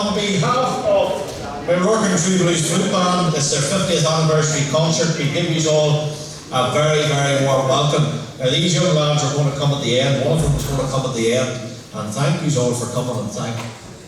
on behalf of Moyrourkan True Blues Flute Band, it's their 50th anniversary concert. We give you all a very, very warm welcome. Now these young lads are going to come at the end, one of them is going to come at the end, and thank you all for coming, and thank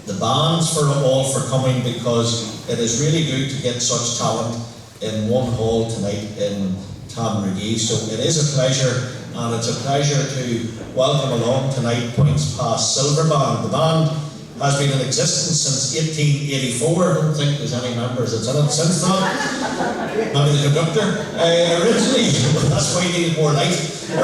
the bands for all for coming, because it is really good to get such talent in one hall tonight in Tandragee. So it is a pleasure, and it's a pleasure to welcome along tonight Poyntzpass Silver Band. The band has been in existence since 1884. I don't think there's any members that's in it since that. Maybe the conductor. Originally, that's why you need more light.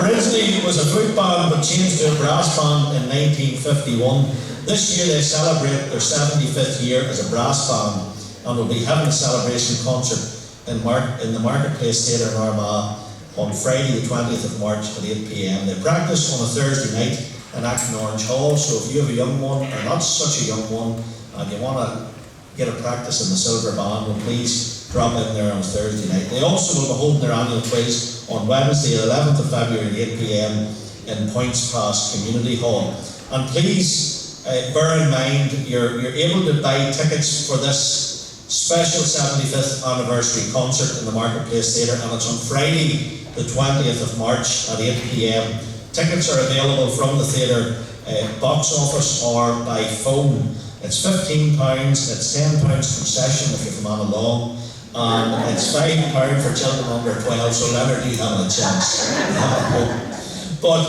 Originally it was a flute band but changed to a brass band in 1951. This year they celebrate their 75th year as a brass band, and will be having a celebration concert in the Markethill Theatre in Armagh on Friday the 20th of March at 8 p.m. They practice on a Thursday night in Accordion Hall, so if you have a young one, or not such a young one, and you want to get a practice in the silver band, well, please drop in there on Thursday night. They also will be holding their annual quiz on Wednesday the 11th of February at 8 p.m. in Poyntzpass Community Hall. And please bear in mind, you're able to buy tickets for this special 75th anniversary concert in the Marketplace Theatre, and it's on Friday the 20th of March at 8 p.m. Tickets are available from the theatre box office or by phone. It's £15, it's £10 concession if you're from Armagh, and it's £5 for children under 12, so Leonard, you have a chance. But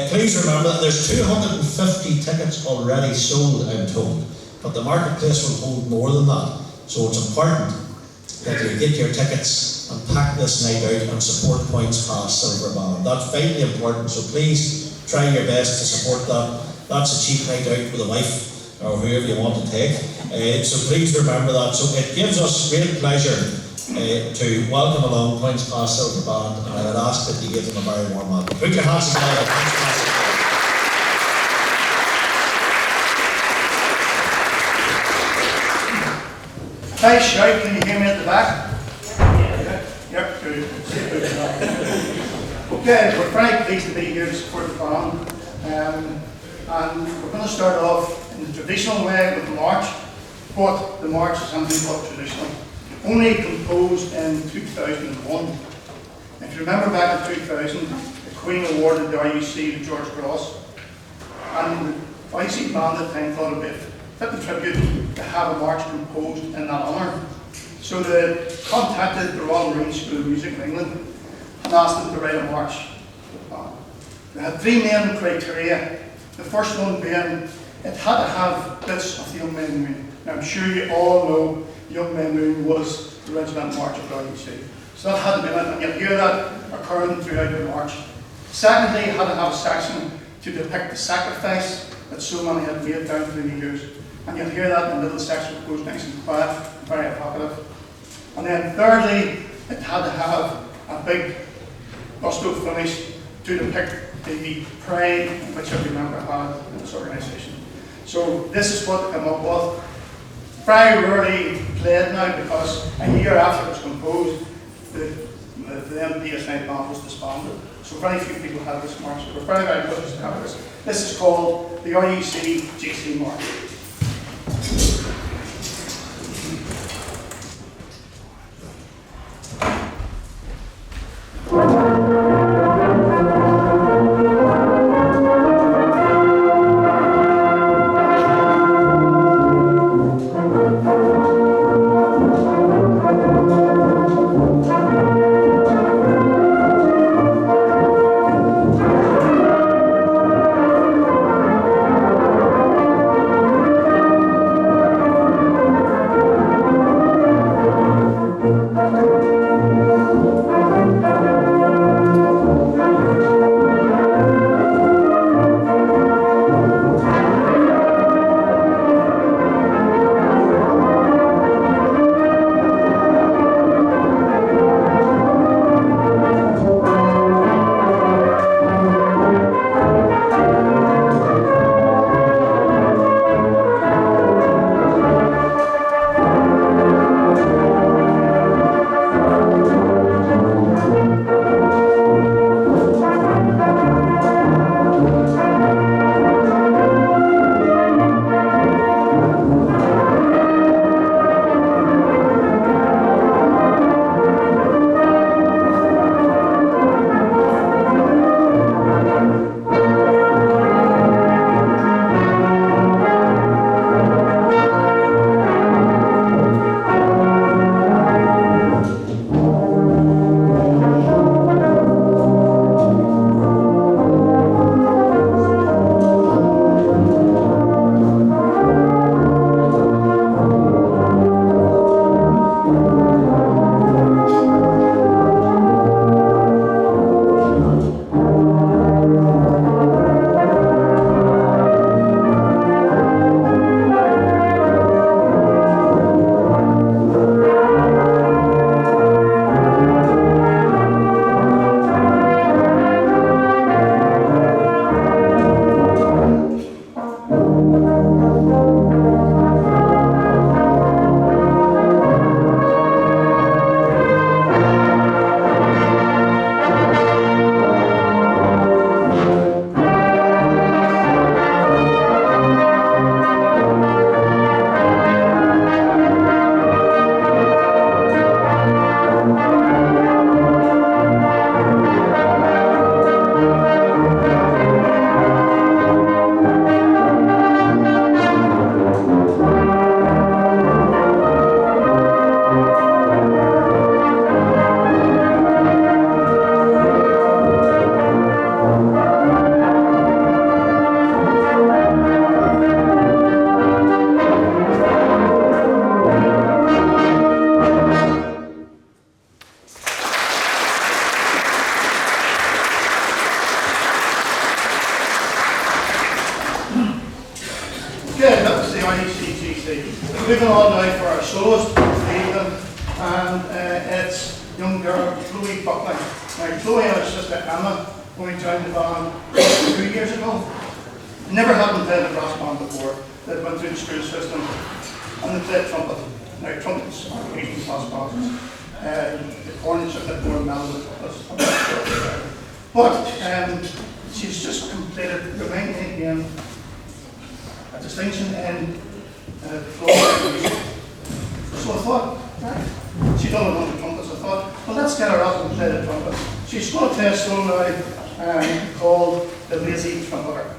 please remember that there's 250 tickets already sold, I'm told, but the marketplace will hold more than that. So it's important that you get your tickets and pack this night out and support Poyntzpass Silver Band. That's vitally important, so please try your best to support that. That's a cheap night out with a wife or whoever you want to take. So please remember that. So it gives us great pleasure to welcome along Poyntzpass Silver Band, and I would ask that you give them a very warm welcome. Put your hands together. Nice shout, can you hear me at the back? Yep, good. Okay, we're very pleased to be here to support the band. And we're going to start off in the traditional way with the march, but the march is something called traditional. Only composed in 2001. If you remember back in 2000, the Queen awarded the RUC to George Cross, and the RUC band at the time thought it'd be a fitting tribute to have a march composed in that honour. So they contacted the Royal Marine School of Music in England and asked them to write a march. They had three main criteria. The first one being, it had to have bits of the Young Men Moon. Now I'm sure you all know Young Men Moon was the regiment march of the RUC. So that had to be in it, and you'll hear that occurring throughout the march. Secondly, it had to have a section to depict the sacrifice that so many had made down through the years. And you'll hear that in the middle section, which goes nice and quiet, very evocative. And then thirdly, it had to have a big gusto finish to depict the pride which every member had in this organisation. So this is what they came up with. Very rarely played now, because a year after it was composed, the PSI band was disbanded. So very few people had this march. So we're very, very pleased to have this. This is called the RUC GC March. ICGC. Moving on now for our soloist for the evening, and it's young girl Chloe Buckley. Now Chloe and her sister Emma only joined the band 2 years ago. Never had them played a brass band before. They went through the school system and they played trumpet. Now trumpets are occasionally brass bands. The cornets are a bit more mellow than trumpets. But she's just completed, remind me again, a distinction in floor music. So I thought, right, she done it on the trumpets. I thought, well, let's get her up and play the trumpet. She's going to play a song now called The Lazy Trumpeter.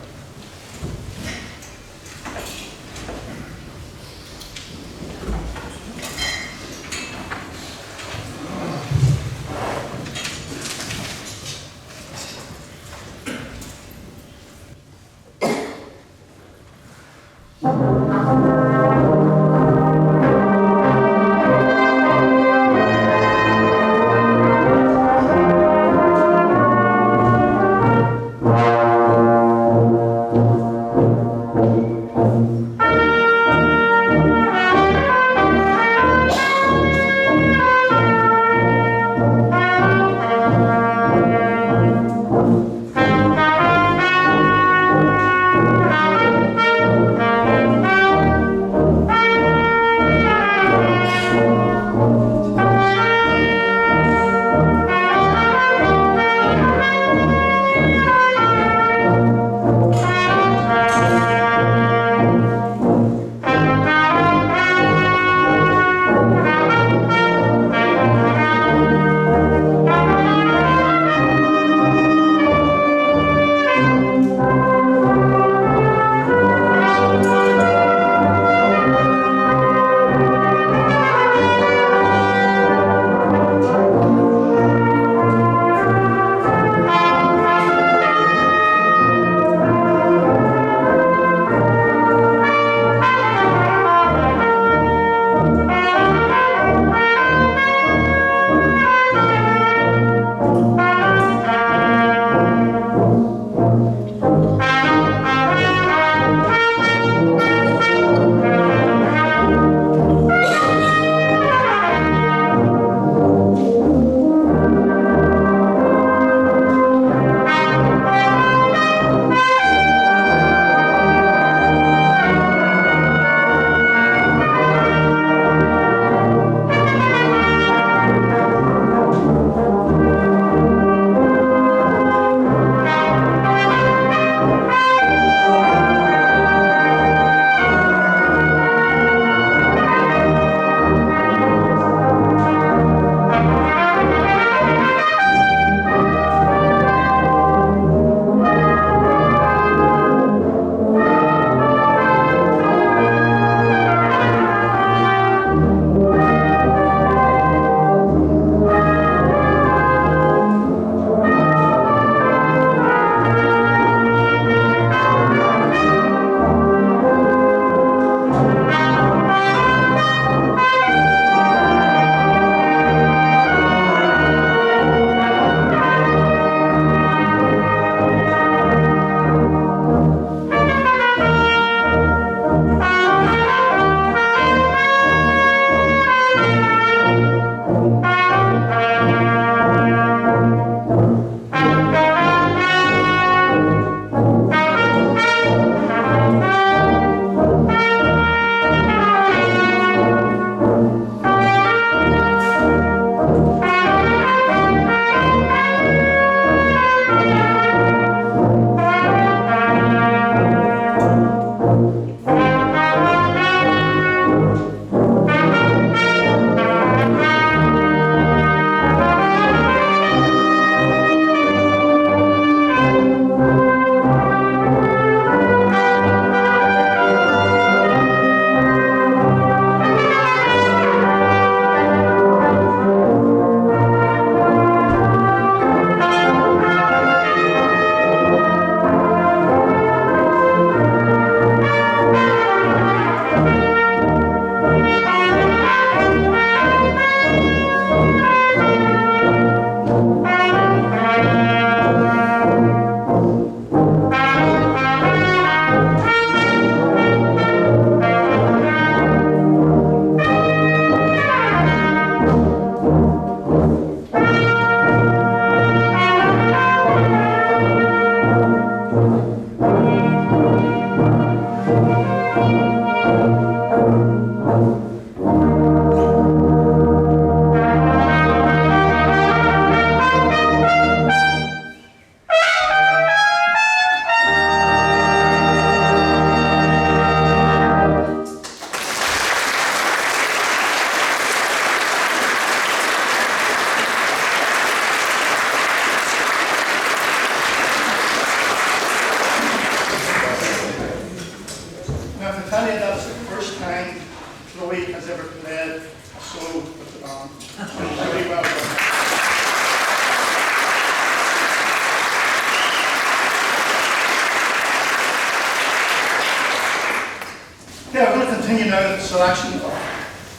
Yeah, we're going to continue now with the selection of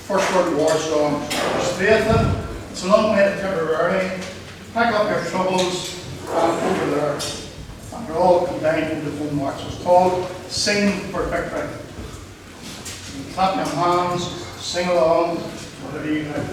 First World War songs. There's three of them. It's a long way to Tipperary. Pack up your troubles and over there. And they're all combined into one march. It's called Sing for Victory. You can clap your hands, sing along, whatever you like.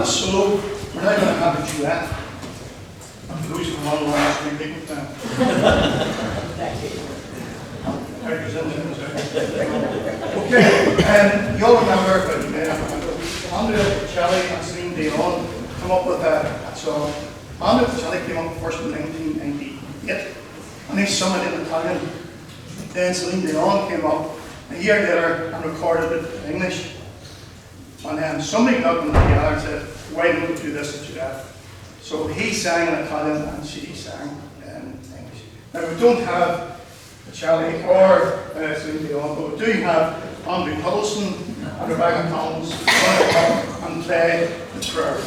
So we're now going to have a duet. And for those who want to learn to take it down. Okay, you'll remember Andrea Bocelli and Celine Dion come up with that song. Andrea Bocelli came up first in 1998, and they sung it in Italian. Then Celine Dion came up a year later and recorded it in English. And then somebody got them together and said, why don't we do this in duet? So he sang in Italian and she sang in English. Now we don't have Bocelli or Celine Dion, but we do have Andrew Huddleston and Rebecca Collins and play the prayer.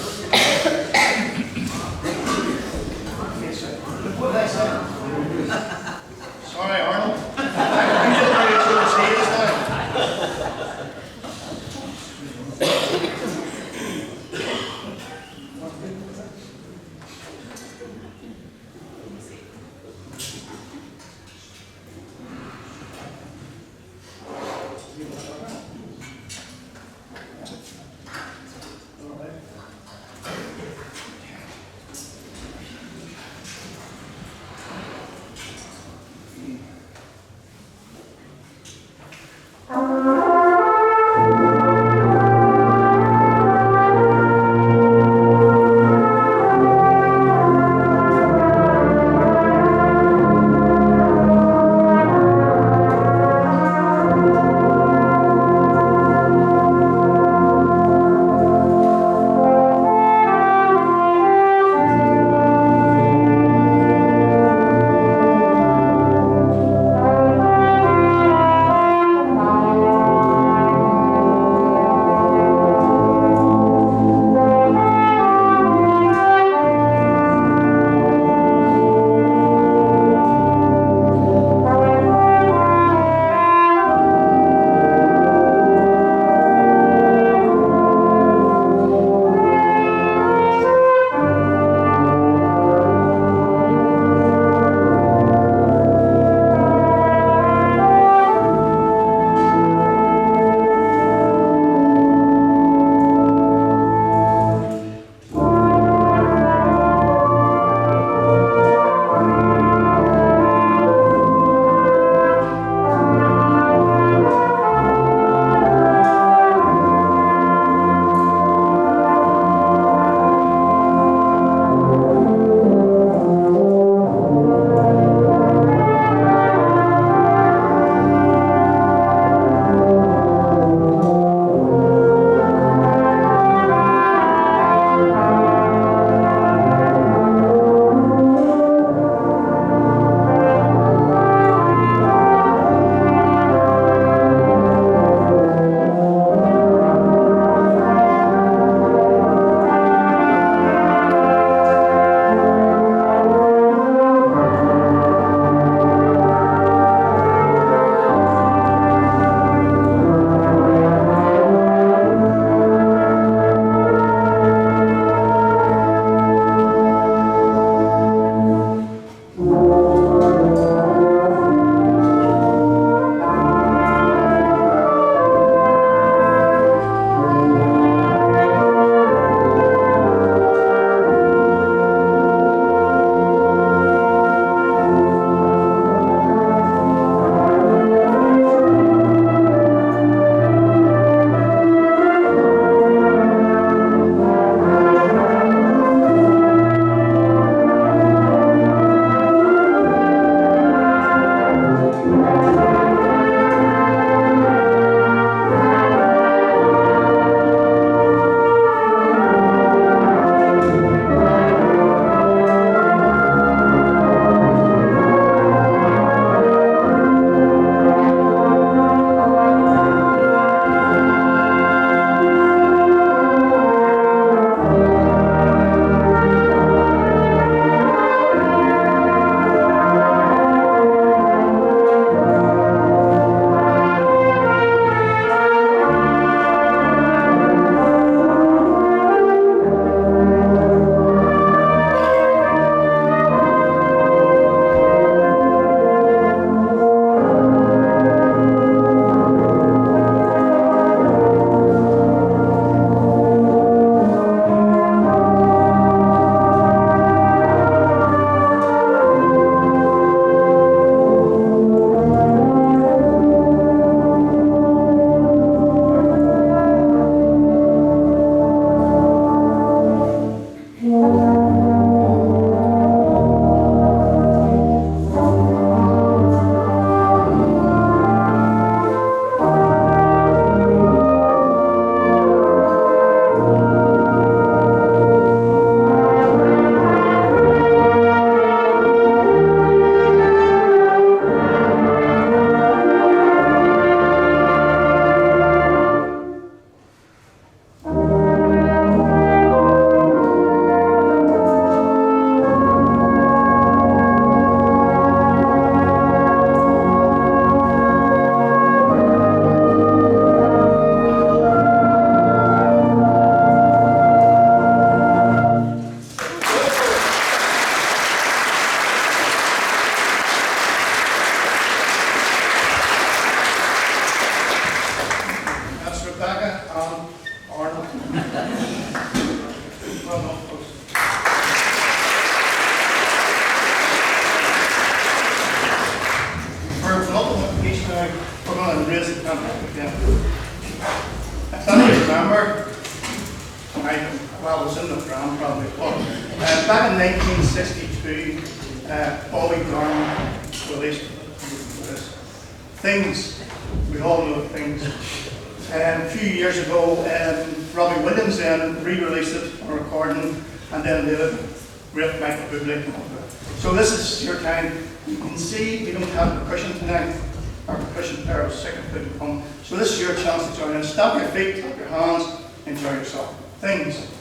Sorry, Arnold. I'm just ready to the stage now. probably. But back in 1962, Bobby Brown released this. Things, we all know Things. A few years ago, Robbie Williams then re-released it on Accordion, and then the great Michael Bublé. So this is your time. You can see we don't have percussion tonight. Our percussion player was sick and couldn't come. So this is your chance to join in. Stamp your feet, clap your hands, enjoy yourself. Things.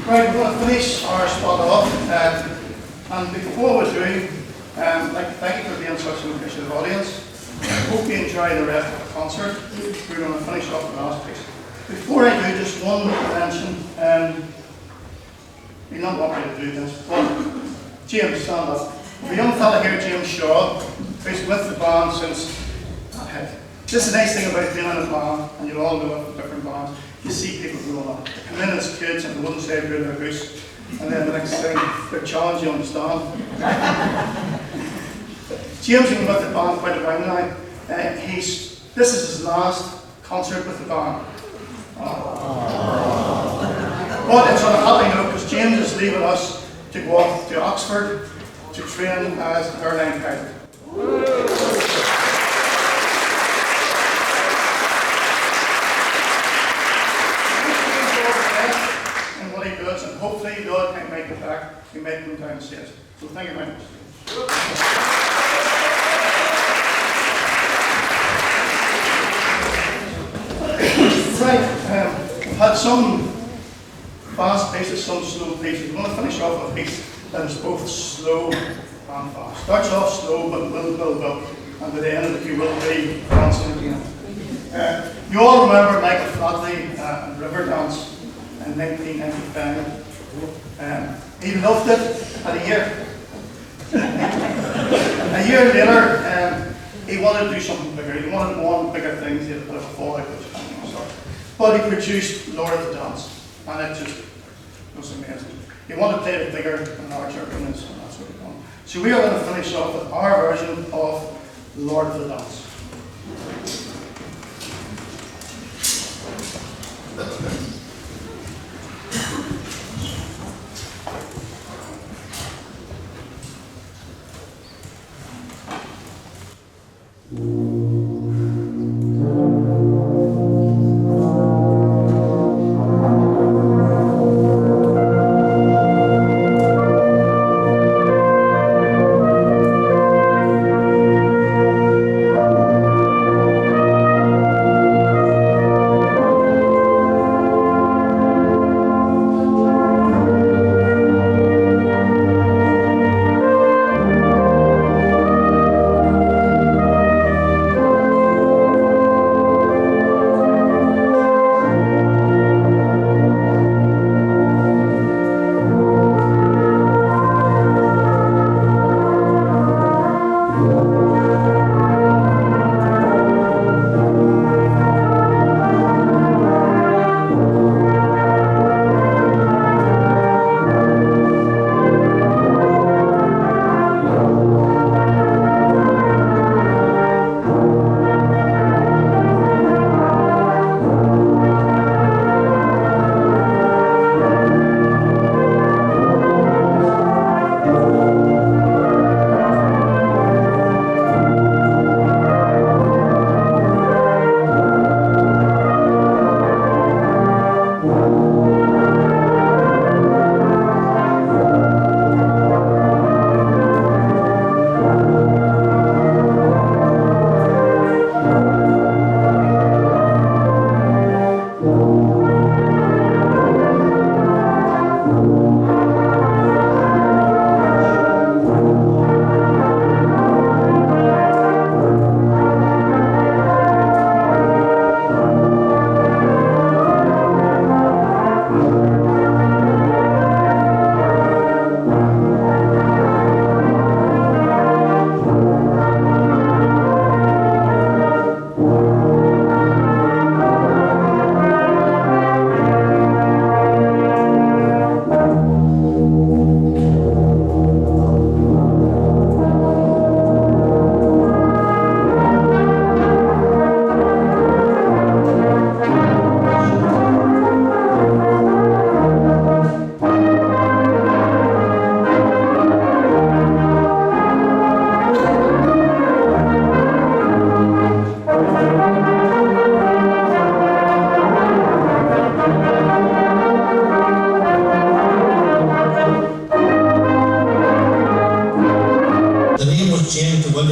Right, we're going to finish our spot off, and before we do, I'd like to thank you for being such an appreciative audience. I hope you enjoy the rest of the concert. We're going to finish off the last piece. Before I do, just one mention. You don't want me to do this, but James, stand up. The young fella here, James Shaw, who's with the band since. This is the nice thing about being in a band, and you'll all know it from different bands. You see people growing up. They come in as kids and they wouldn't say they're their house, and then the next thing they're challenged, you understand. James has been with the band quite a while now. This is his last concert with the band. But it's on a happy note because James is leaving us to go off to Oxford to train as an airline pilot. And what he does, and hopefully God can make it back. He might come down and see us. So thank you very much. Right, I've had some fast pieces, some slow pieces. I'm going to finish off with a piece that is both slow and fast. Starts off slow, but will build up, and by the end of it, you will be dancing again. You all remember Michael Flatley and River Dance in 1995. He loved it at a year. A year later, he wanted to do something bigger. He wanted to go on bigger things. He had a bit of a fallout with his family and stuff. But he produced Lord of the Dance, and it just was amazing. He wanted to play it bigger and larger units, and that's what he done. So we are going to finish off with our version of Lord of the Dance.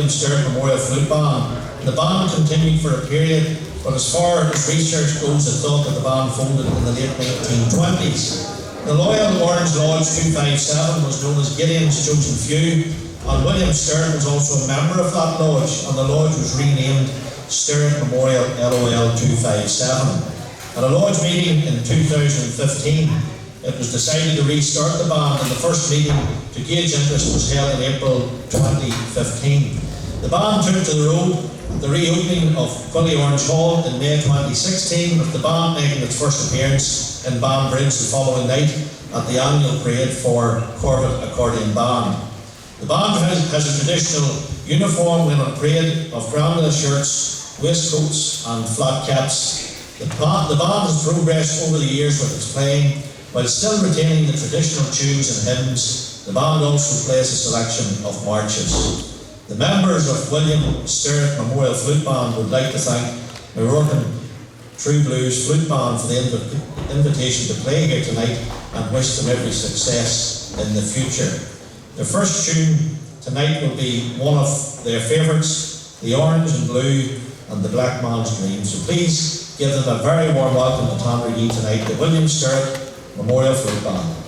Sterritt Memorial Flute Band. The band continued for a period, but as far as research goes, it thought that the band folded in the late 1920s. The Loyal Orange Lodge 257 was known as Gideon's Chosen Few, and William Sterritt was also a member of that lodge, and the lodge was renamed Sterritt Memorial LOL 257. At a lodge meeting in 2015, it was decided to restart the band, and the first meeting to gauge interest was held in April 2015. The band took to the road at the reopening of Quilly Orange Hall in May 2016, with the band making its first appearance in Banbridge the following night at the annual parade for Corvette Accordion Band. The band has a traditional uniform when on parade of granule shirts, waistcoats and flat caps. The band has progressed over the years with its playing, while still retaining the traditional tunes and hymns The band also plays a selection of marches. The members of William Sterritt Memorial Flute Band would like to thank Moyrourkan True Blues Flute Band for the invitation to play here tonight and wish them every success in the future. The first tune tonight will be one of their favourites, The Orange and Blue and The Black Man's Dream. So please give them a very warm welcome to Tandragee tonight, the William Sterritt Memorial Flute Band.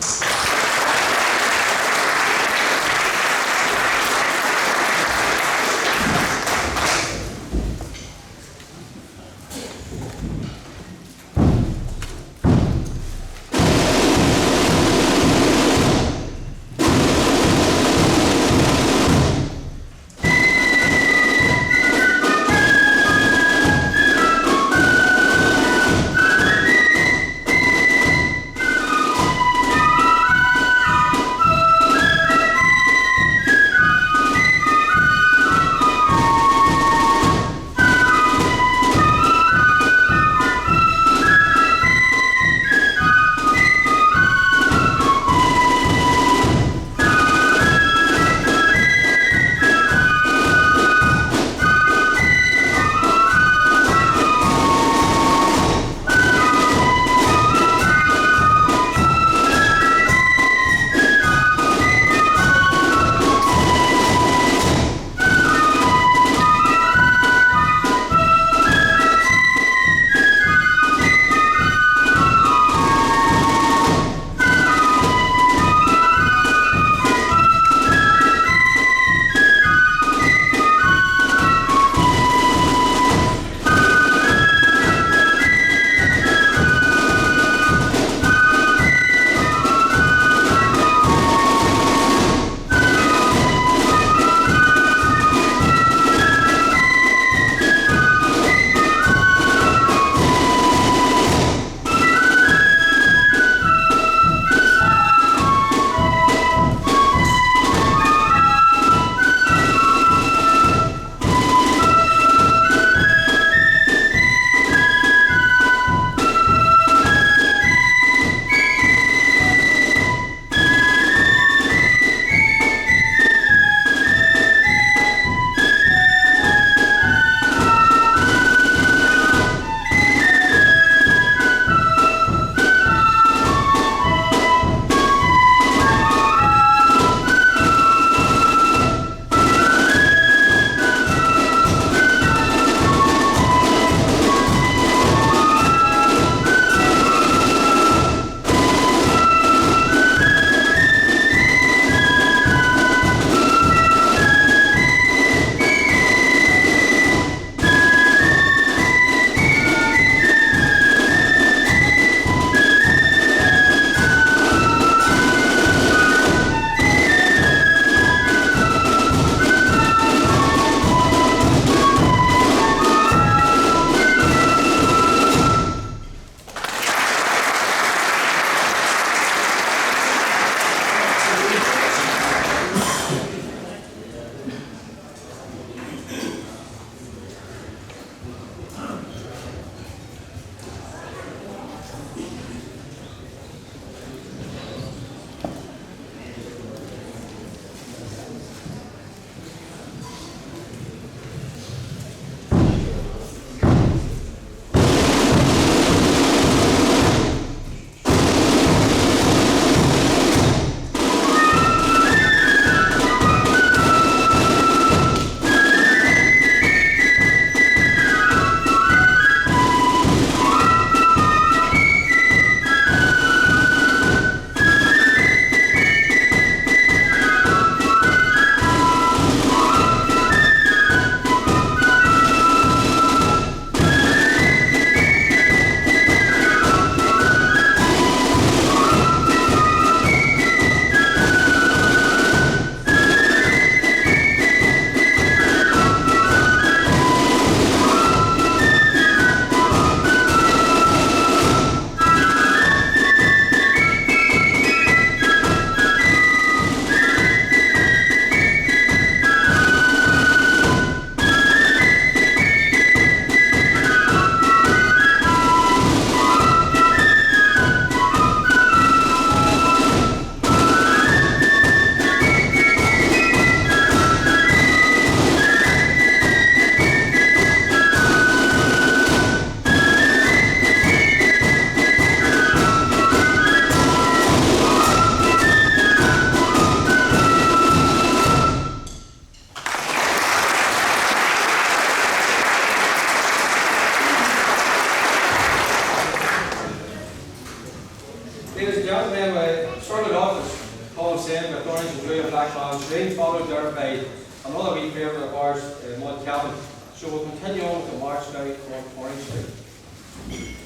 with orange and blue and black bands, green followed there by another wee favourite of ours, Mud Cabin. So we'll continue on with the march now on Orange Street.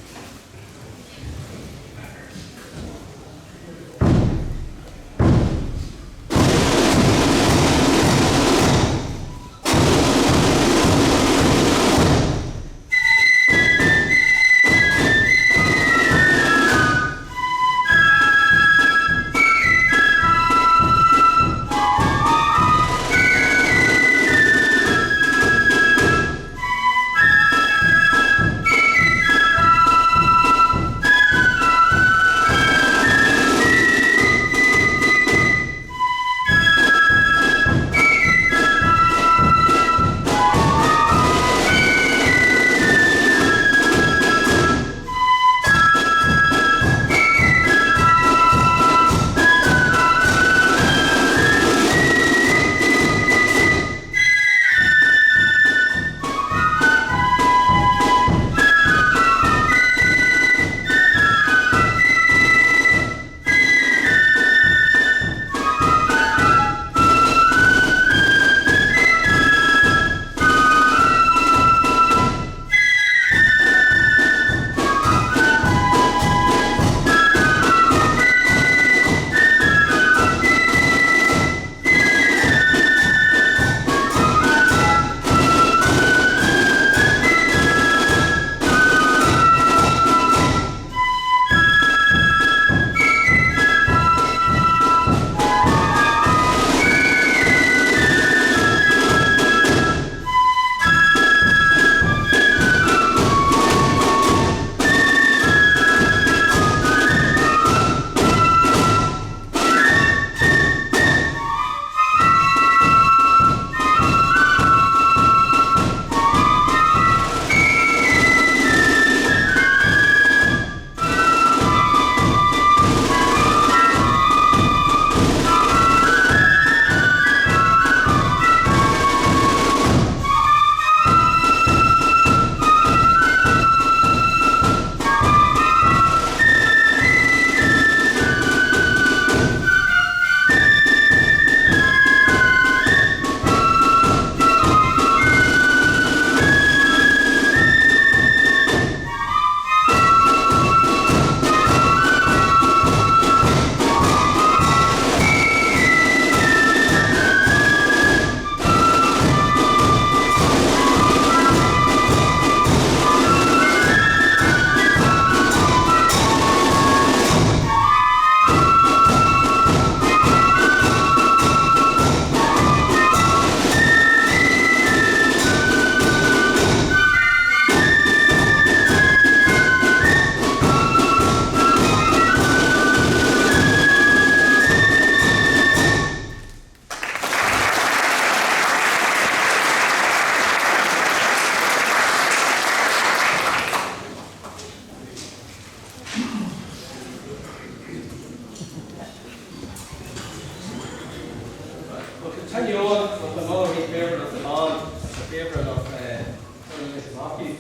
continue on with another wee favourite of the band, a favourite of hockey.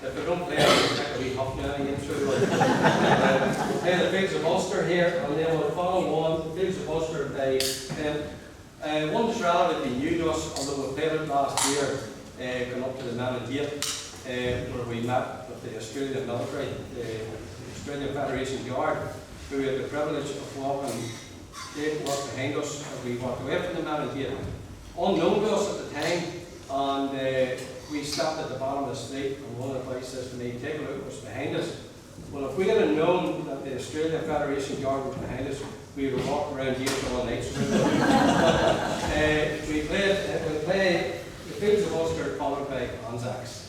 If we don't play it, we'll take a wee huff now again through. We'll play the Fields of Ulster here, and then we'll follow on the Fields of Ulster by one shroud that we new to us, although we played it last year, going up to the Markethill, where we met with the Australian military, the Australian Federation Guard, who had the privilege of walking. They walked behind us as we walked away from the Markethill. Unknown to us at the time, and we stopped at the bottom of the street, and one of the boys says to me, "Take a look at what's behind us." Well, if we had known that the Australian Federation Guard was behind us, we would have walked around here all night. We play the Fields of Ulster followed by Anzacs.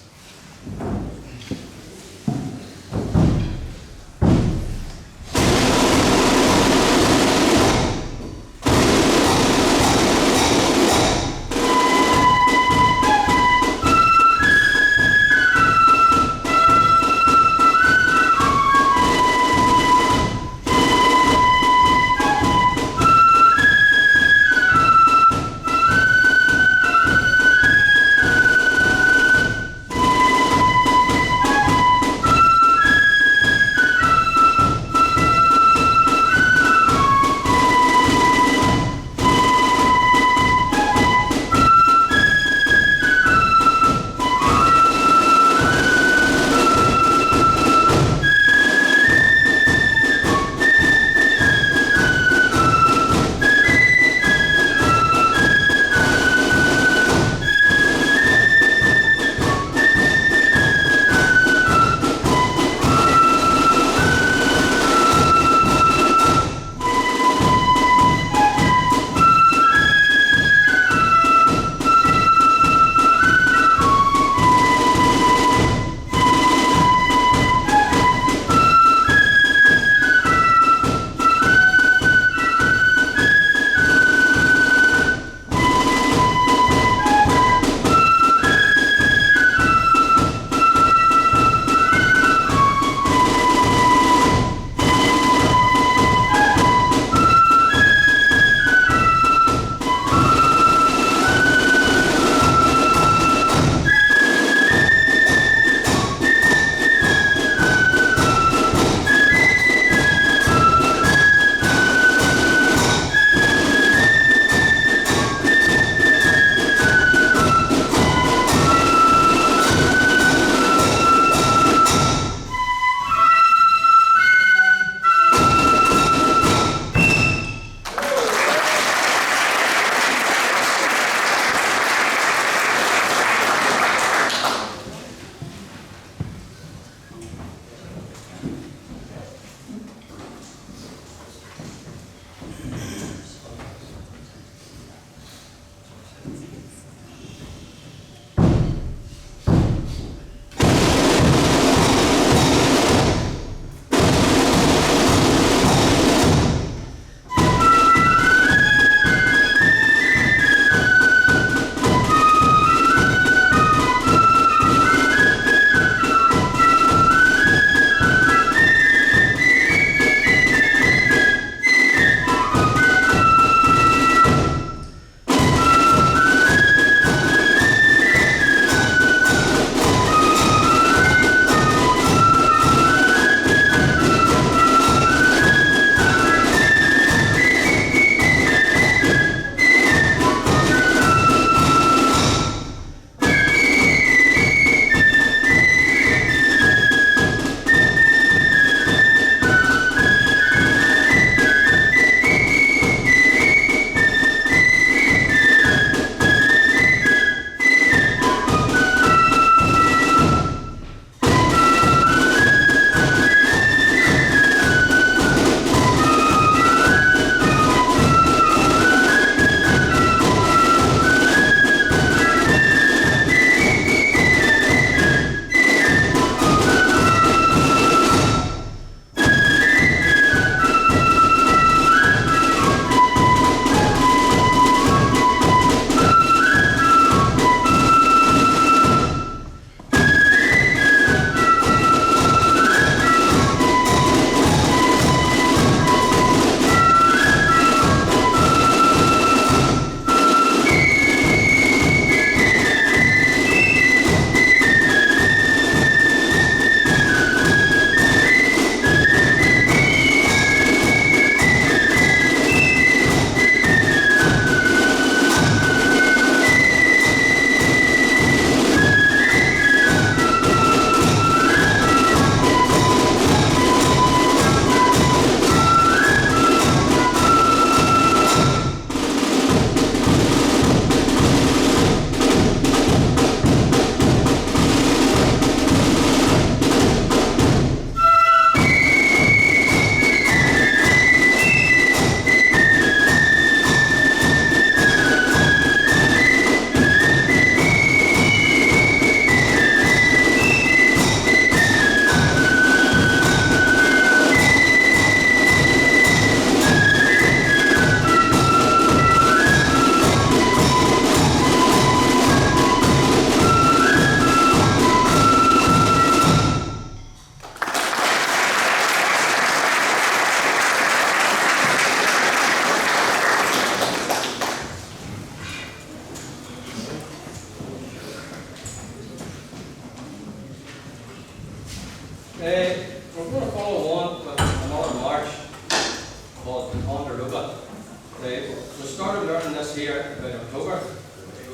started learning this here about October.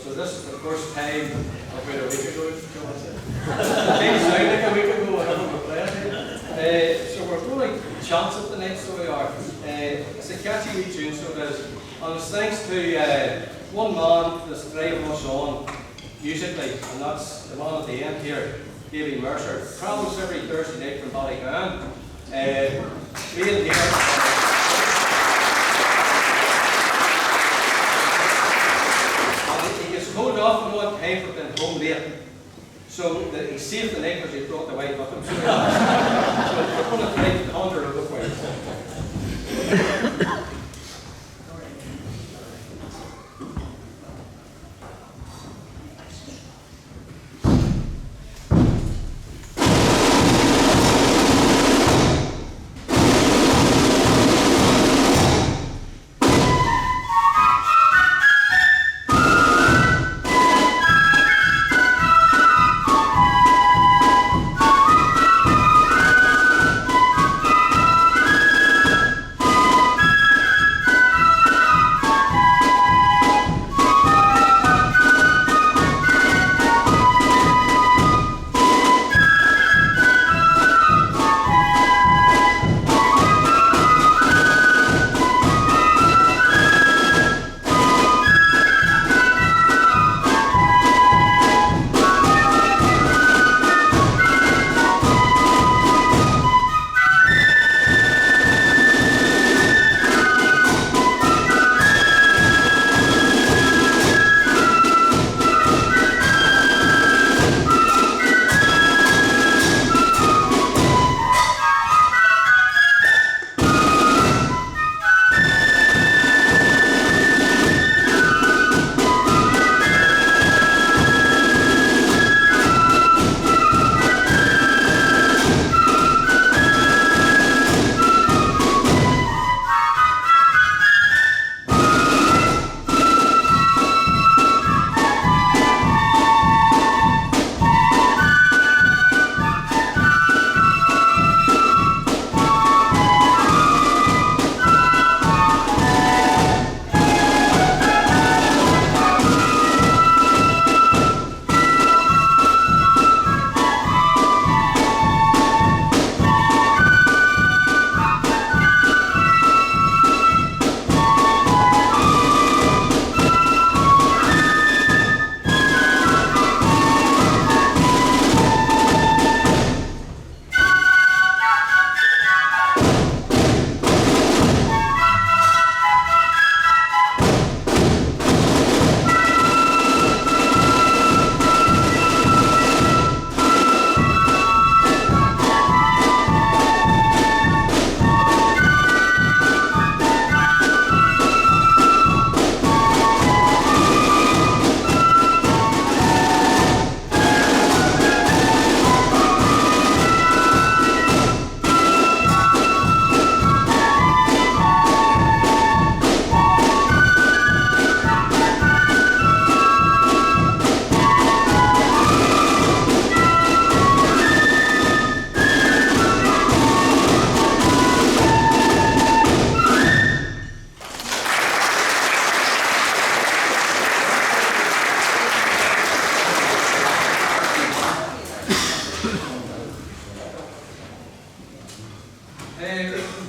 So this is the first time about a week ago. It didn't sound like a week ago whenever we played. So we're going to chance it tonight, so we are. It's a catchy wee tune, so it is. And it's thanks to one man that's driving us on musically, and that's the man at the end here, Davy Mercer. Travels every Thursday night from Ballygan. Being here. He gets told off and all time for being home late. So he saved the night because he brought the wife with him. So we're going to try to conjure a book for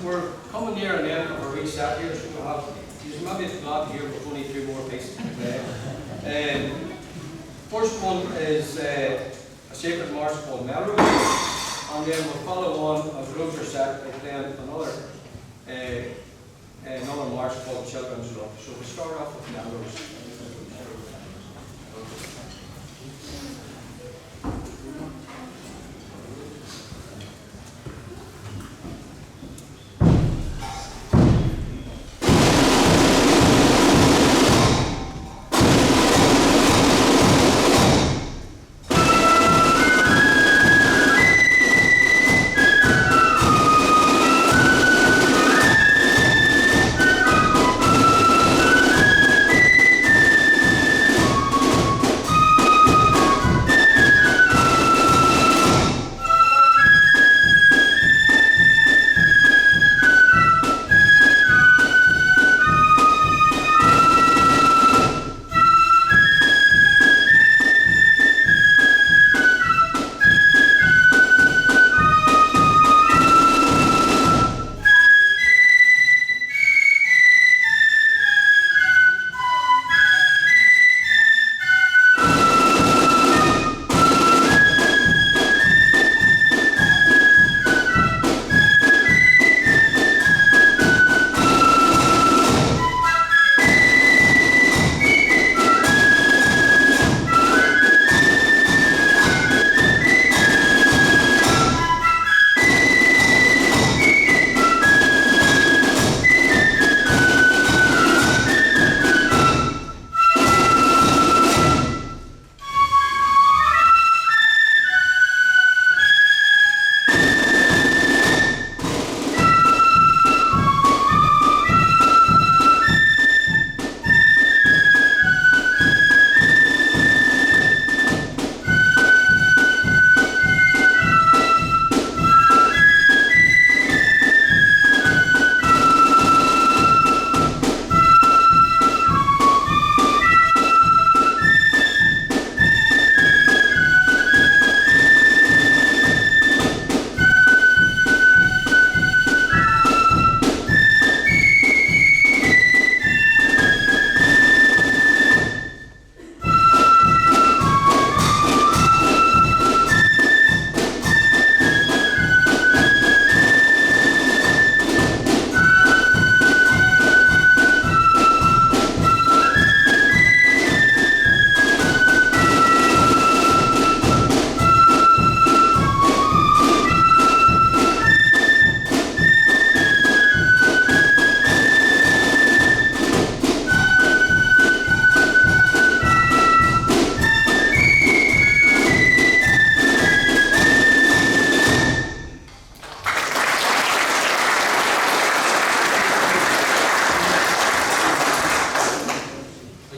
We're coming near an end of our wee set here, so we'll have, you might be glad to hear we've only 2 more pieces to play. First one is a sacred march called Moyrourkan, and then we'll follow on a closer set by playing another march called Children's Love. So we'll start off with Moyrourkan.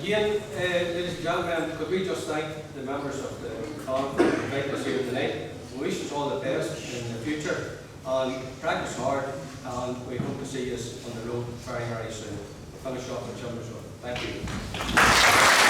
Again, ladies and gentlemen, could we just thank the members of the band for inviting us here tonight. We wish you all the best in the future and practice hard, and we hope to see you on the road very, very soon. We'll finish off with Children's Road. Thank you.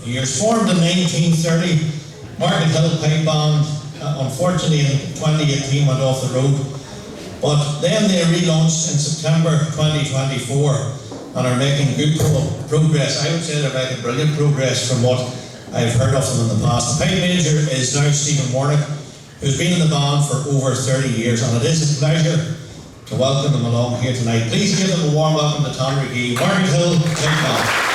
Years formed in 1930, Markethill Pipe Band unfortunately in 2018 went off the road. But then they relaunched in September 2024 and are making good progress. I would say they're making brilliant progress from what I've heard of them in the past. The pipe major is now Stephen Warnock, who's been in the band for over 30 years, and it is a pleasure to welcome them along here tonight. Please give them a warm welcome to Tandragee, Markethill, Pipe Band.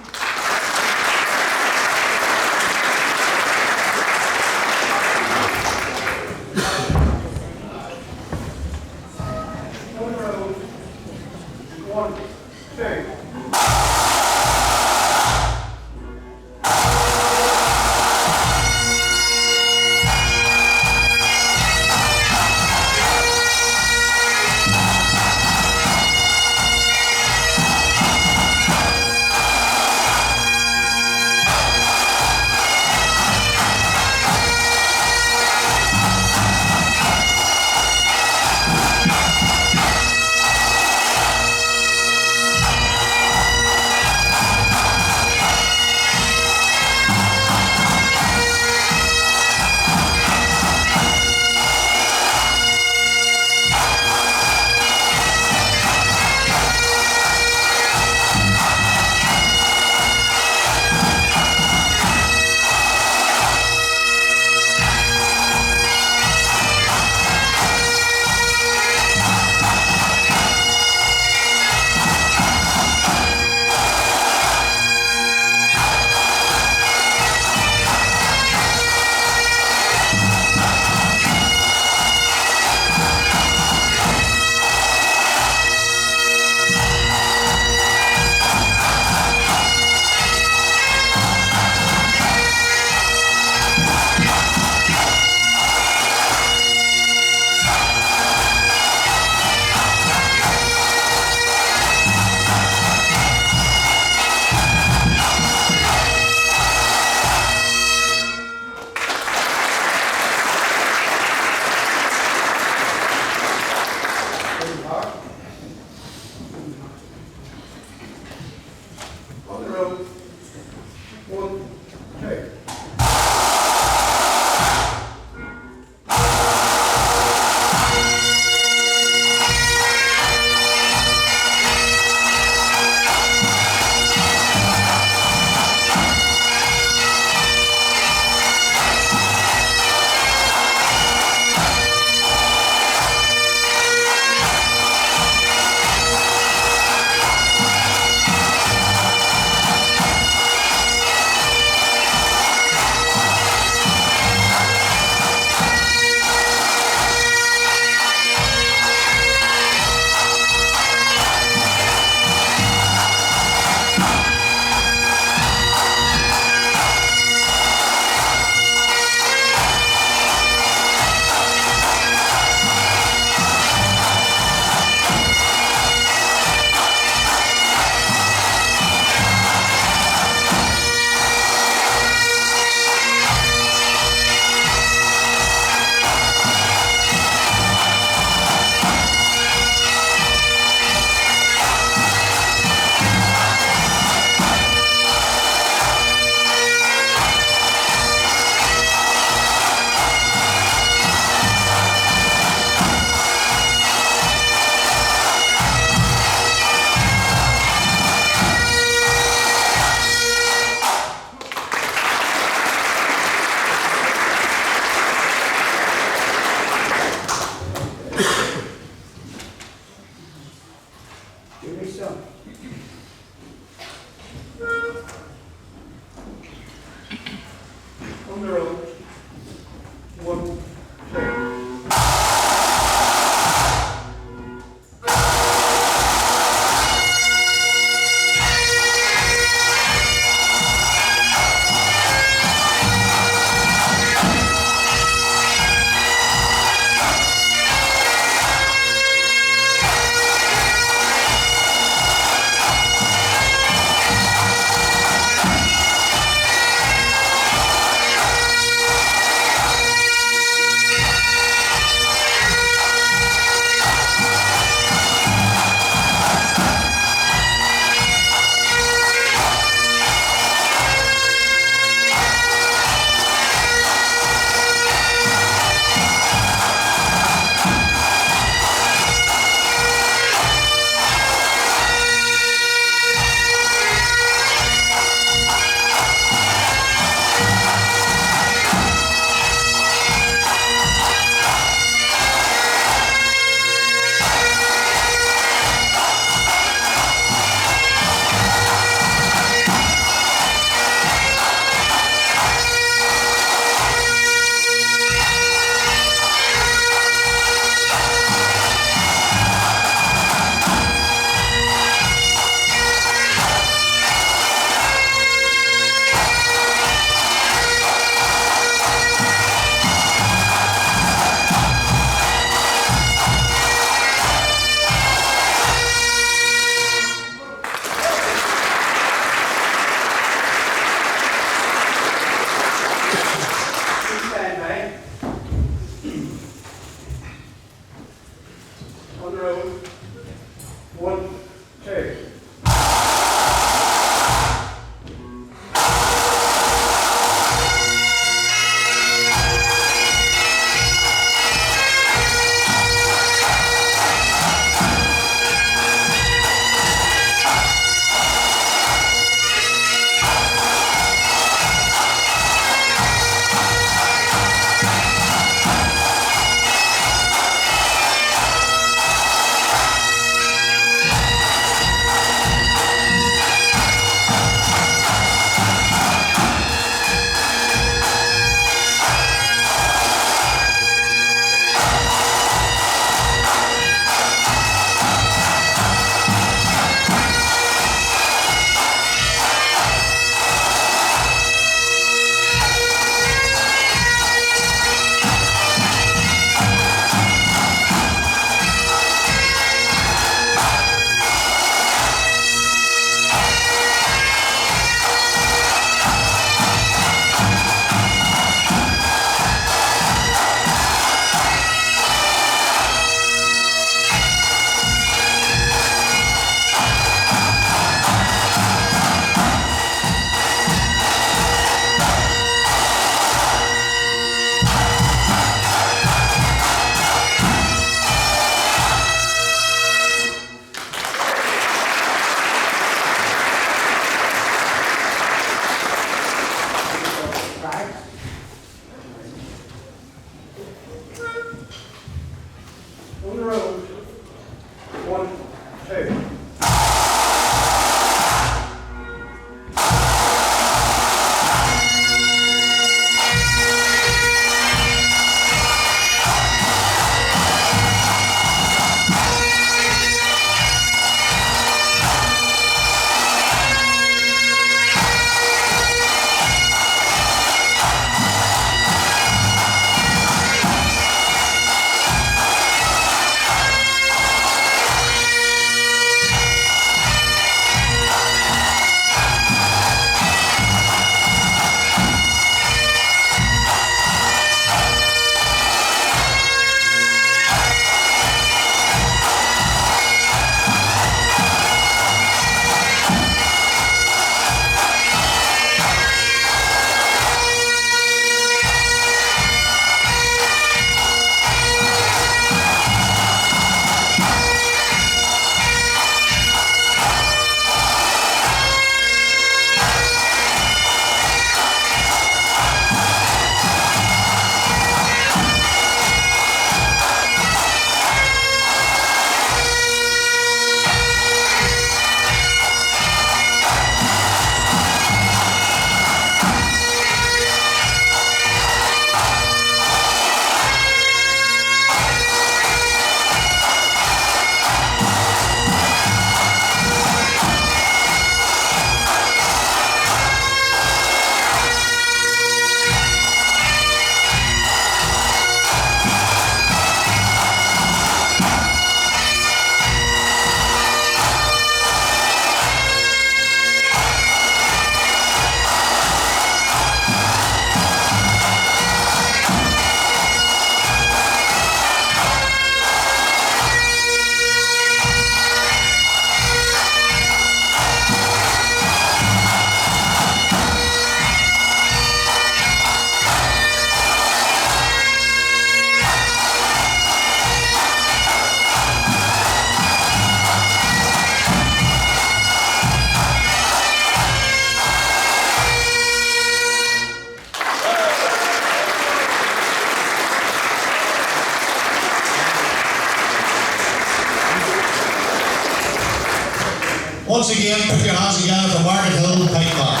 Once again, put your hands together for Markethill Pipe Band.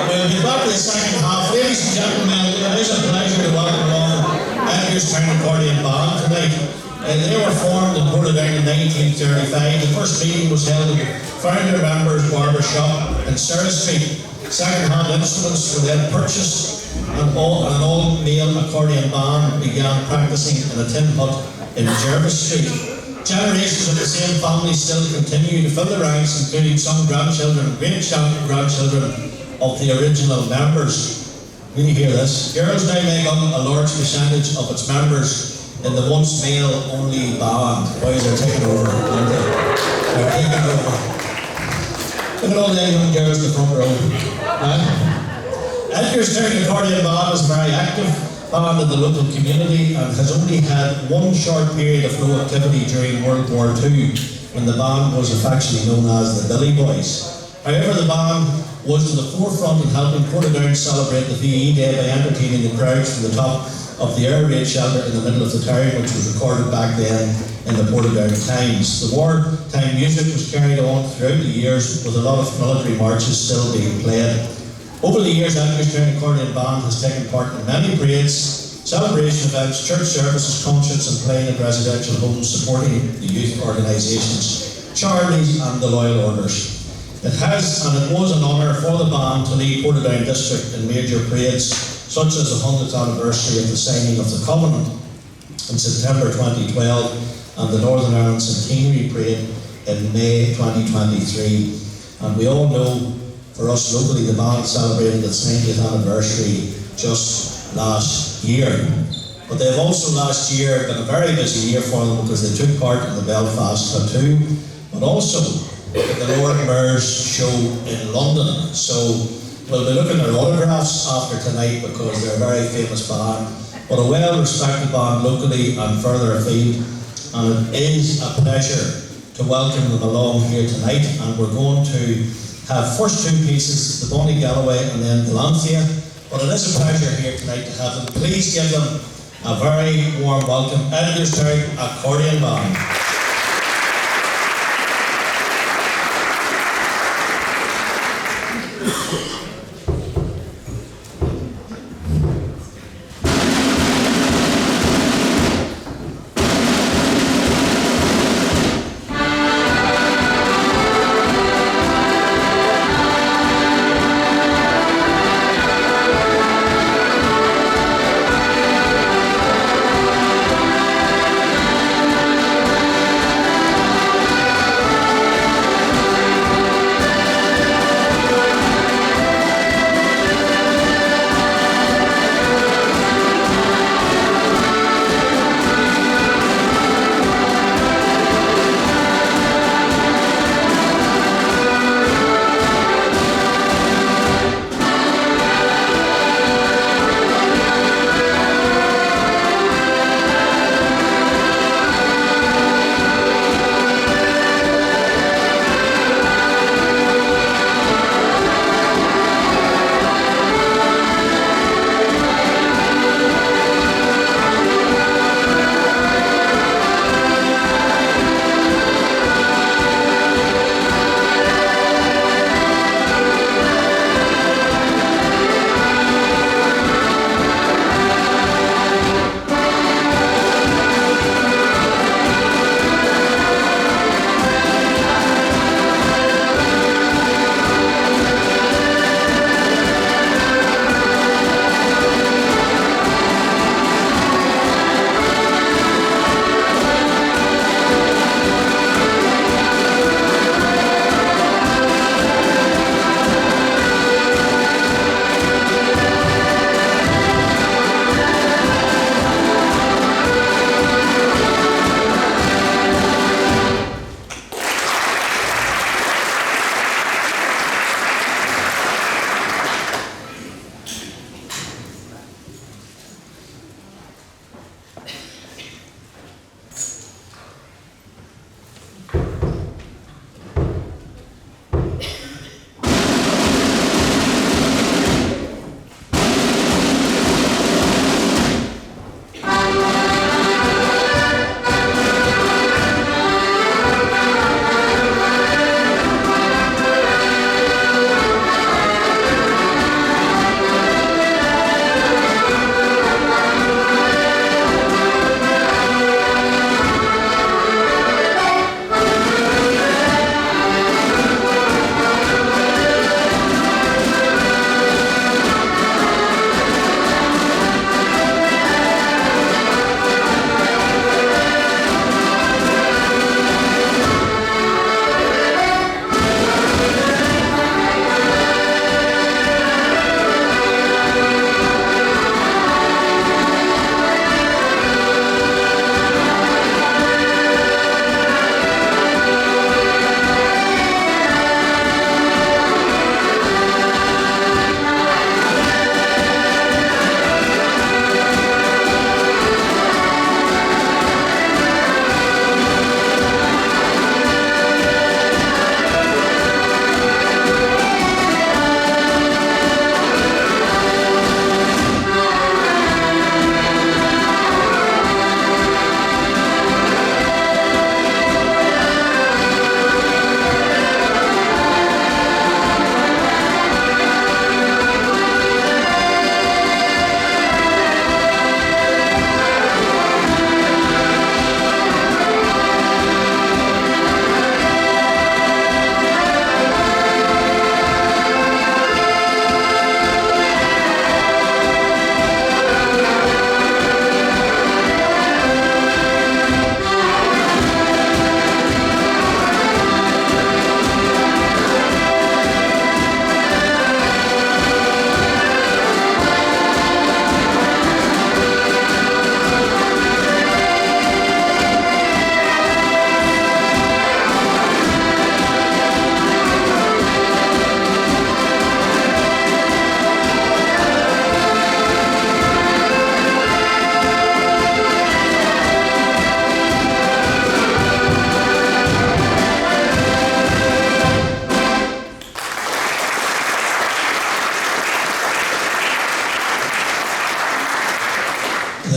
We'll get back to the second half. Ladies and gentlemen, it is a pleasure to welcome along Edgarstown Accordion Band tonight. They were formed in Portadown in 1935. The first meeting was held at the founder members' barber shop in Sterritt Street. Second-hand instruments were then purchased, and an all-male accordion band began practicing in a tin hut in Jervis Street. Generations of the same family still continue to fill the ranks, including some grandchildren and great-grandchildren of the original members. Can you hear this? Girls now make up a large percentage of its members in the once male-only band. Boys are taking over, aren't they? They're taking over. Look at all the young girls in the front row. Edgarstown Accordion Band is a very active band in the local community and has only had one short period of low activity during World War II, when the band was affectionately known as the Billy Boys. However, the band was to the forefront in helping Portadown celebrate the VE Day by entertaining the crowds from the top of the air raid shelter in the middle of the town, which was recorded back then in the Portadown Times. The wartime music was carried on throughout the years, with a lot of military marches still being played. Over the years, Edgarstown Accordion Band has taken part in many parades, celebration events, church services, concerts, and playing at residential homes, supporting the youth organisations, charities, and the loyal orders. It has and it was an honour for the band to lead Portadown District in major parades, such as the 100th anniversary of the signing of the Covenant in September 2012 and the Northern Ireland Centenary Parade in May 2023. And we all know, for us locally, the band celebrated its 90th anniversary just last year. But they've also last year been a very busy year for them, because they took part in the Belfast Tattoo, but also the Lord Mayor's show in London. So we'll be looking at autographs after tonight, because they're a very famous band, but a well-respected band locally and further afield. And it is a pleasure to welcome them along here tonight. And we're going to have first two pieces, the Bonnie Galloway and then the Lanthea. But it is a pleasure here tonight to have them. Please give them a very warm welcome, Edgarstown Accordion Band.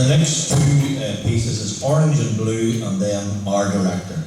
the next two pieces is Orange and Blue, and then Our Director.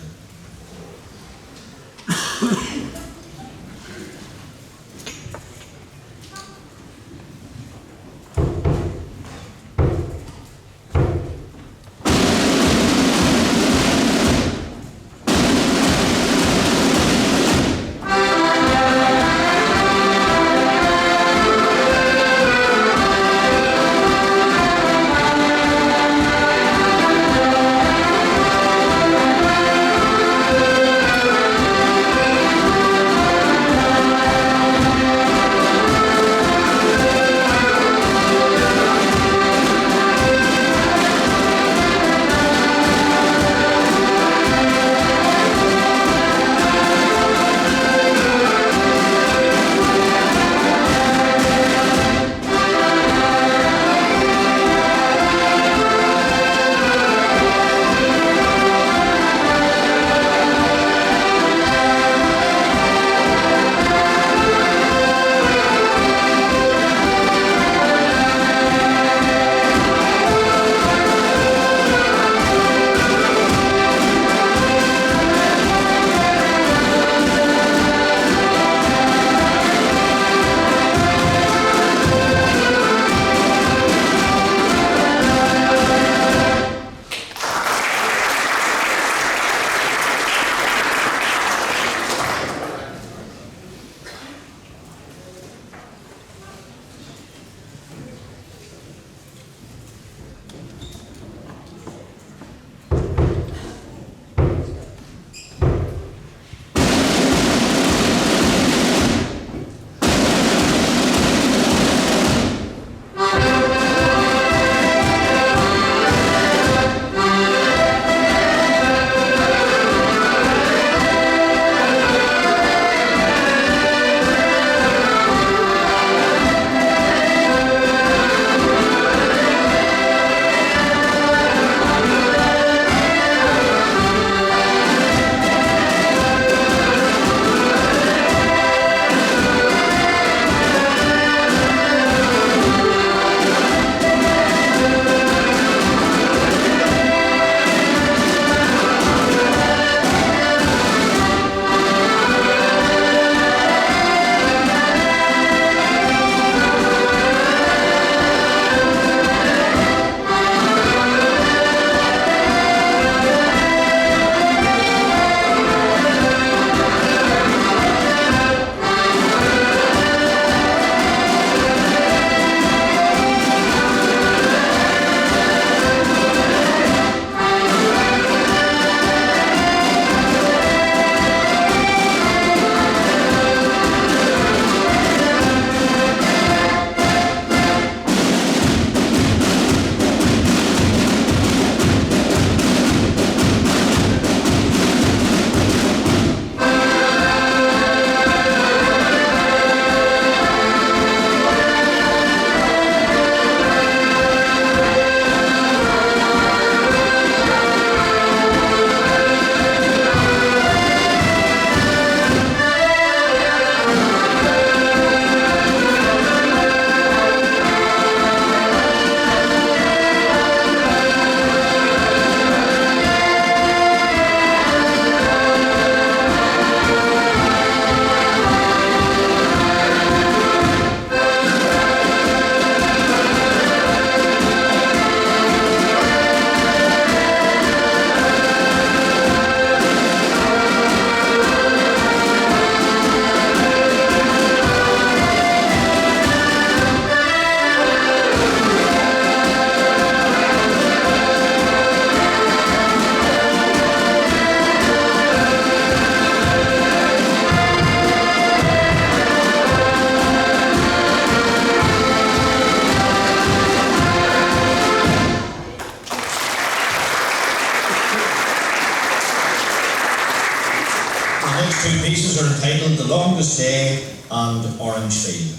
two pieces are entitled The Longest Day and Orange Field.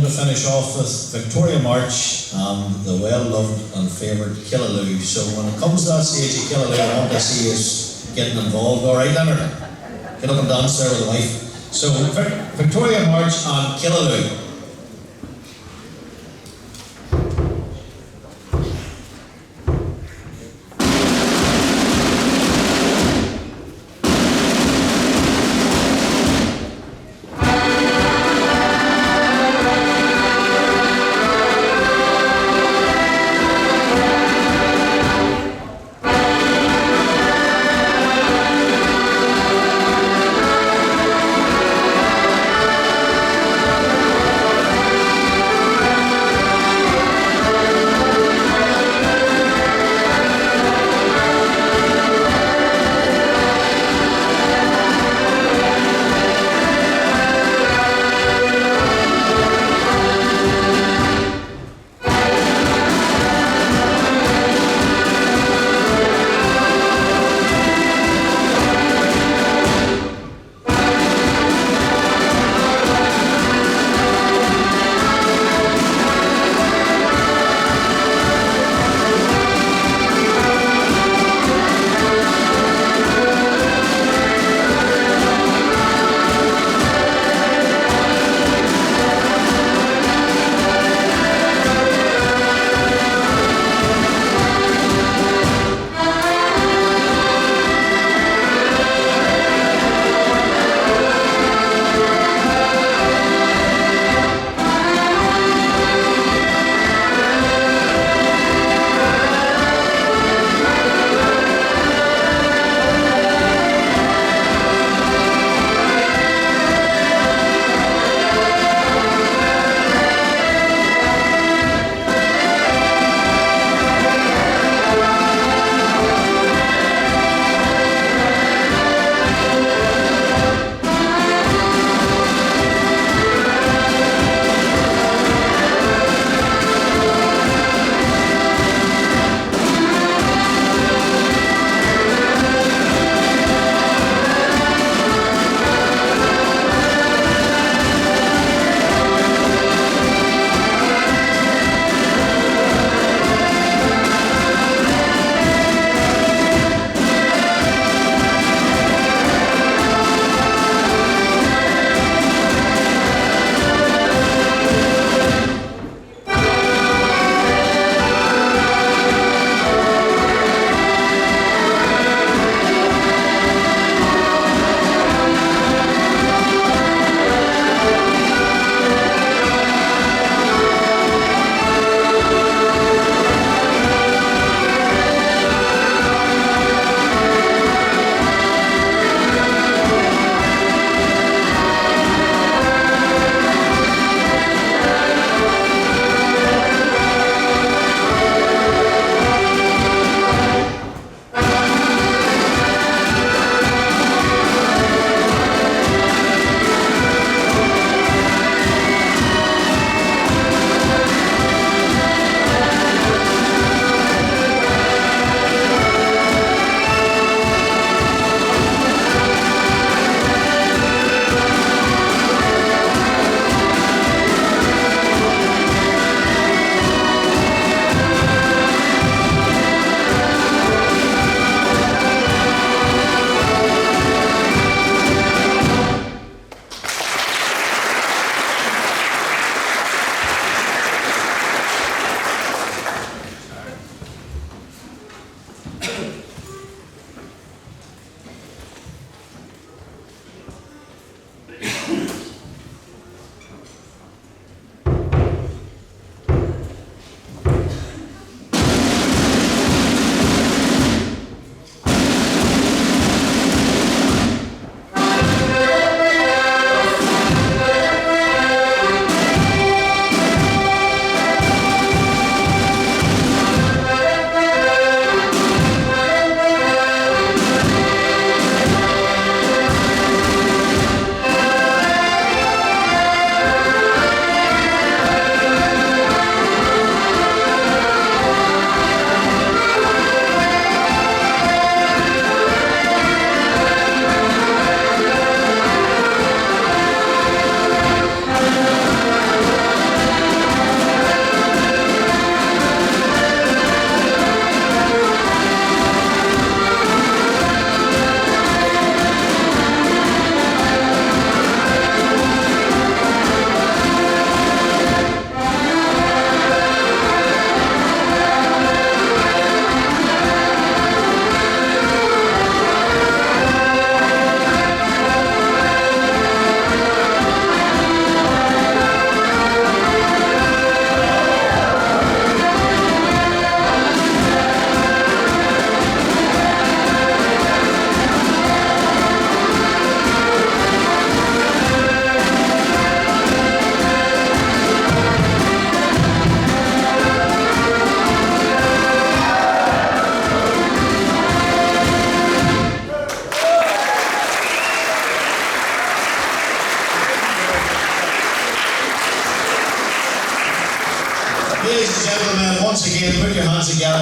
to finish off with Victoria March and the well-loved and favoured Killaloo. So when it comes to that stage of Killaloo, I want to see us getting involved. All right, Leonard? Get up and dance there with the wife. So Victoria March and Killaloo.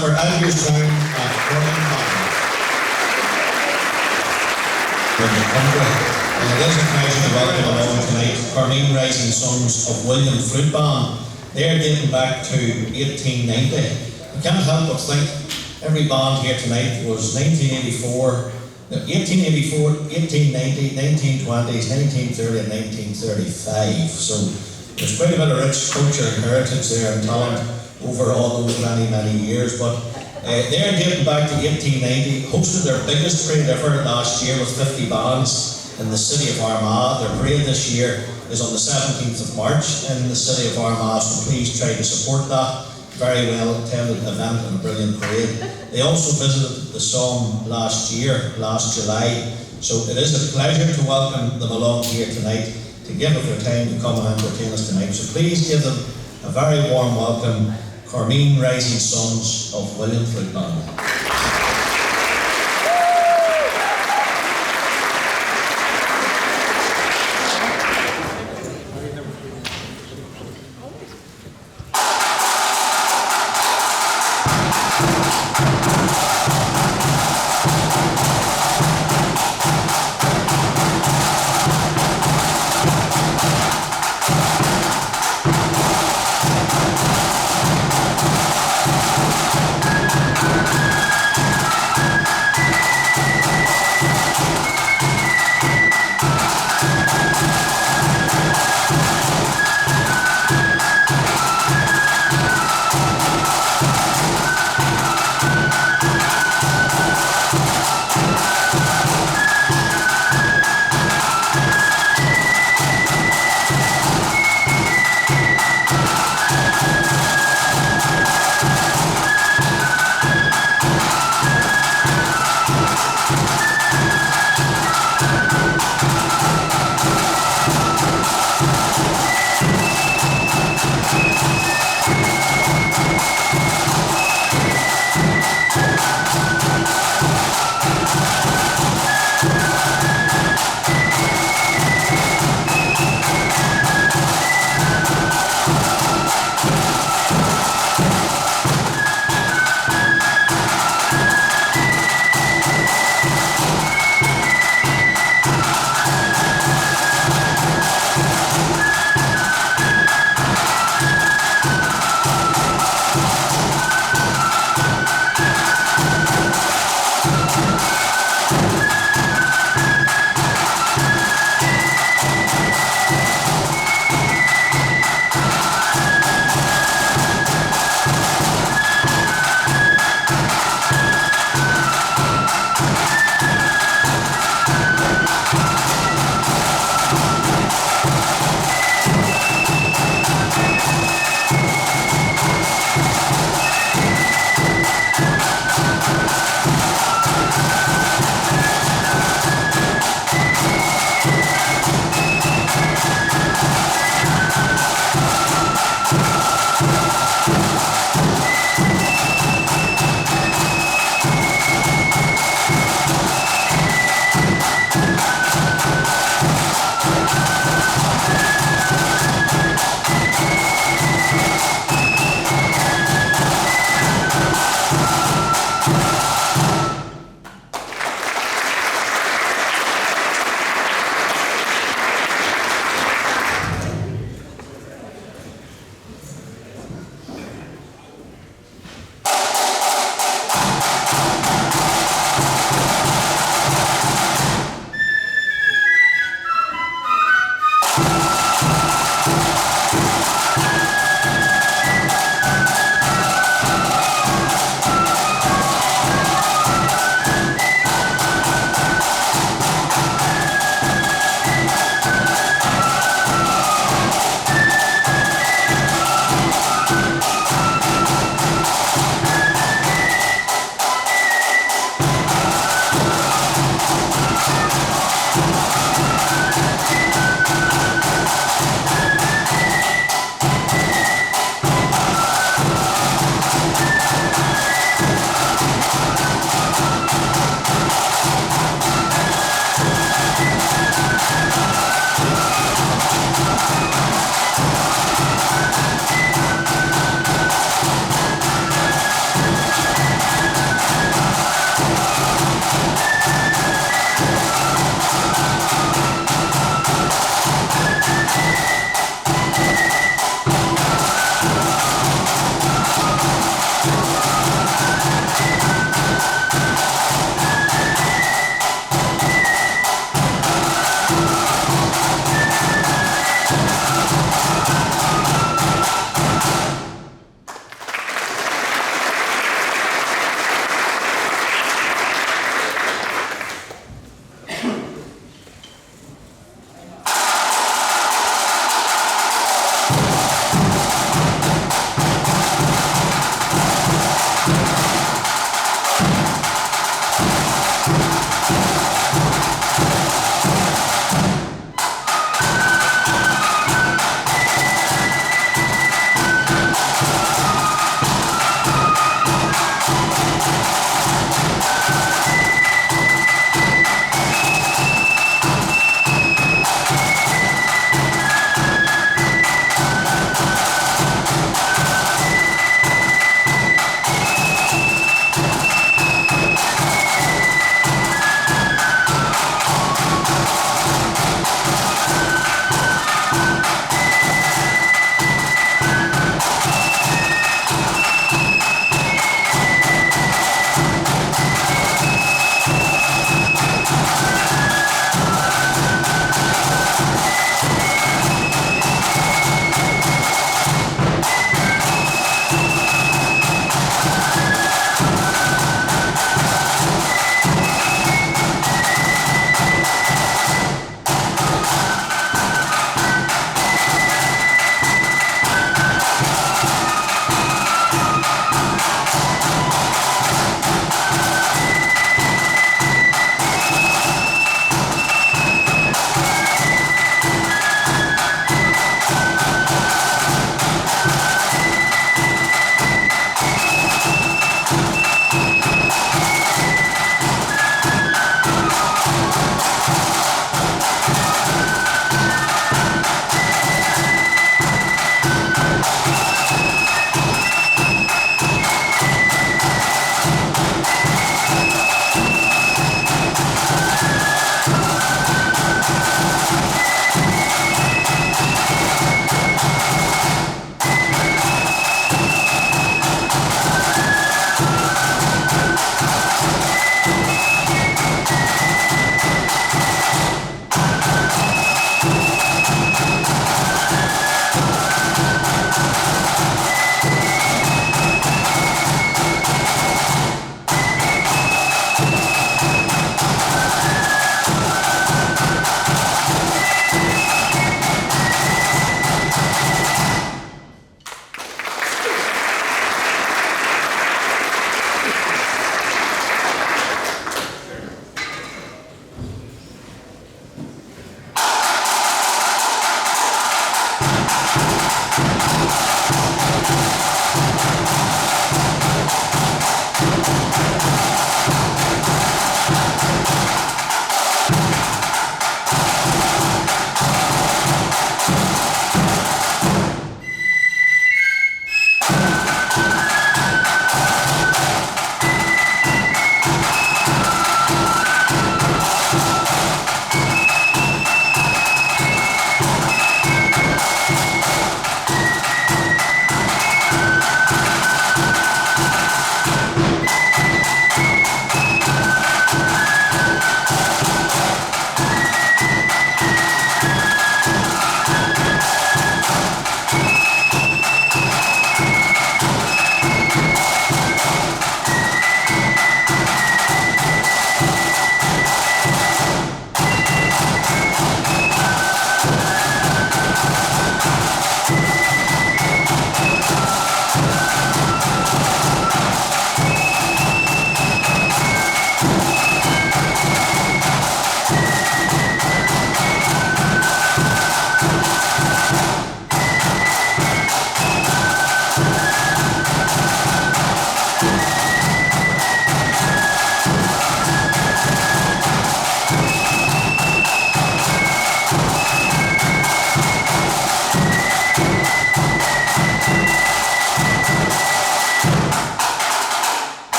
for Edgarstown and Cormeen. And it is a pleasure to welcome along tonight Cormeen Rising Sons of William Flute Band. They're dating back to 1890. I can't help but think every band here tonight was 1884, 1890, 1920s, 1930 and 1935. So there's quite a bit of rich culture and heritage there and talent over all those many years. But they're dating back to 1890, hosted their biggest parade ever last year with 50 bands in the city of Armagh. Their parade this year is on the 17th of March in the city of Armagh, so please try to support that. Very well attended event and a brilliant parade. They also visited the Somme last July, so it is a pleasure to welcome them along here tonight, to give up their time to come and entertain us tonight. So please give them a very warm welcome, Cormeen Rising Sons of William Flute Band.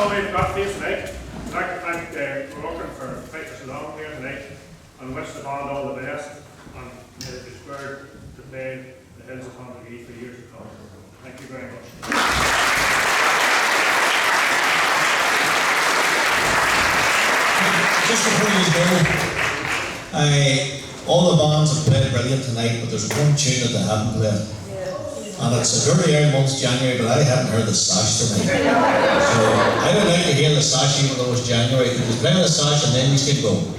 all we've got for you tonight. I'd like to thank Moyrourkan for taking us along here tonight and wish the band all the best and may it be spared to play the hills of Tandragee for years to come. Thank you very much. Just before you go, all the bands have played brilliant tonight, but there's one tune that they haven't played. And it's a very early month's January, but I hadn't heard the sash tonight. So I don't like to hear the sash even though it's January. If you play the sash and then you can go.